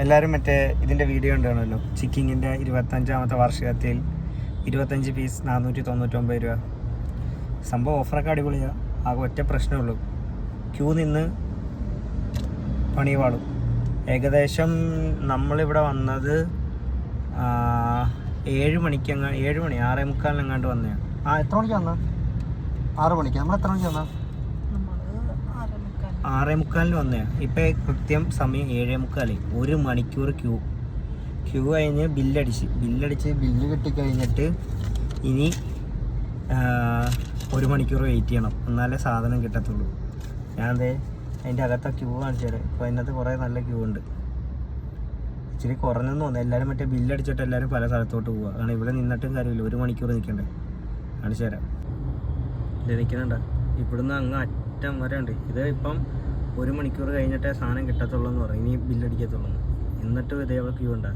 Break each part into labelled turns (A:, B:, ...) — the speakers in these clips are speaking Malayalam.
A: എല്ലാവരും മറ്റേ ഇതിൻ്റെ വീഡിയോ ഉണ്ടാണല്ലോ, ചിക്കിങ്ങിൻ്റെ 25ാമത്തെ വാർഷികത്തിൽ 25 പീസ് 499 രൂപ. സംഭവം ഓഫറൊക്കെ അടിപൊളിയാണ്. ആകെ ഒറ്റ പ്രശ്നമുള്ളൂ, ക്യൂ നിന്ന് പണി പാടും. ഏകദേശം നമ്മളിവിടെ വന്നത് 7 മണിക്ക് 7 മണി 6:45 വന്നതാണ്. എത്ര മണിക്ക് വന്നാൽ? 6 മണിക്ക്. നമ്മൾ എത്ര മണിക്ക് വന്നാൽ? 6:45 വന്നതാണ്. ഇപ്പം കൃത്യം സമയം 7:45. 1 മണിക്കൂർ ക്യൂ കഴിഞ്ഞ് ബില്ല് കിട്ടിക്കഴിഞ്ഞിട്ട് ഇനി 1 മണിക്കൂർ വെയിറ്റ് ചെയ്യണം, എന്നാലേ സാധനം കിട്ടത്തുള്ളൂ. ഞാൻ അതിൻ്റെ അകത്തെ ക്യൂ കാണിച്ചു തരാം. ഇപ്പോൾ അതിനകത്ത് കുറേ നല്ല ക്യൂ ഉണ്ട്. ഇച്ചിരി കുറഞ്ഞെന്ന് തോന്നുന്നു. എല്ലാവരും മറ്റേ ബില്ലടിച്ചിട്ട് എല്ലാവരും പല സ്ഥലത്തോട്ട് പോവുക. കാരണം ഇവിടെ നിന്നിട്ടും കാര്യമില്ല, 1 മണിക്കൂർ നിൽക്കണ്ടേ. കാണിച്ചു തരാം. ഇത് നിൽക്കുന്നുണ്ട, ഇവിടുന്ന് അങ്ങ് അറ്റം വരെ ഉണ്ട്. ഇത് ഇപ്പം 1 മണിക്കൂർ കഴിഞ്ഞിട്ടേ സാധനം കിട്ടത്തുള്ളൂ എന്ന് പറയും, ഇനി ബില്ലടിക്കത്തുള്ളൂ. എന്നിട്ടും ഇതേപോലെ ക്യൂ ഉണ്ട്.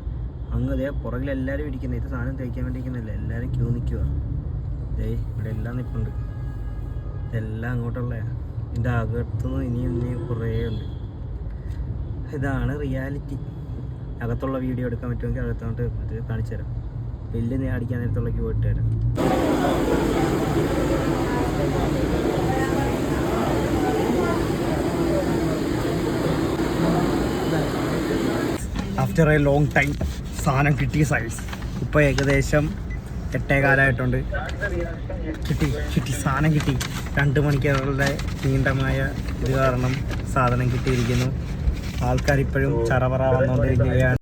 A: അങ്ങ് ഇതേ പുറകിൽ എല്ലാവരും ഇരിക്കുന്നത്. ഇത് സാധനം തയ്ക്കാൻ വേണ്ടി ഇരിക്കുന്നില്ല, എല്ലാവരും ക്യൂ നിൽക്കുക. ഇവിടെ എല്ലാം നിൽപ്പുണ്ട്. ഇതെല്ലാം അങ്ങോട്ടുള്ളതാണ്. ഇതിൻ്റെ അകത്തുനിന്ന് ഇനിയും കുറേ ഉണ്ട്. ഇതാണ് റിയാലിറ്റി. അകത്തുള്ള വീഡിയോ എടുക്കാൻ പറ്റുമെങ്കിൽ അകത്തോട്ട് ഇത് കാണിച്ചു തരാം. ബില്ല് അടിക്കാൻ നേരത്തുള്ള ക്യൂ ഇട്ട് തരാം. ആഫ്റ്റർ എ ലോങ് ടൈം സാധനം കിട്ടിയ സൈസ്. ഇപ്പോൾ ഏകദേശം 8:15 കിട്ടി. സാധനം കിട്ടി. 2 മണിക്കൂറുകളുടെ നീണ്ടമായ ഇത് കാരണം സാധനം കിട്ടിയിരിക്കുന്നു. ആൾക്കാർ ഇപ്പോഴും ചറപറ വന്നുകൊണ്ടിരിക്കുകയാണ്.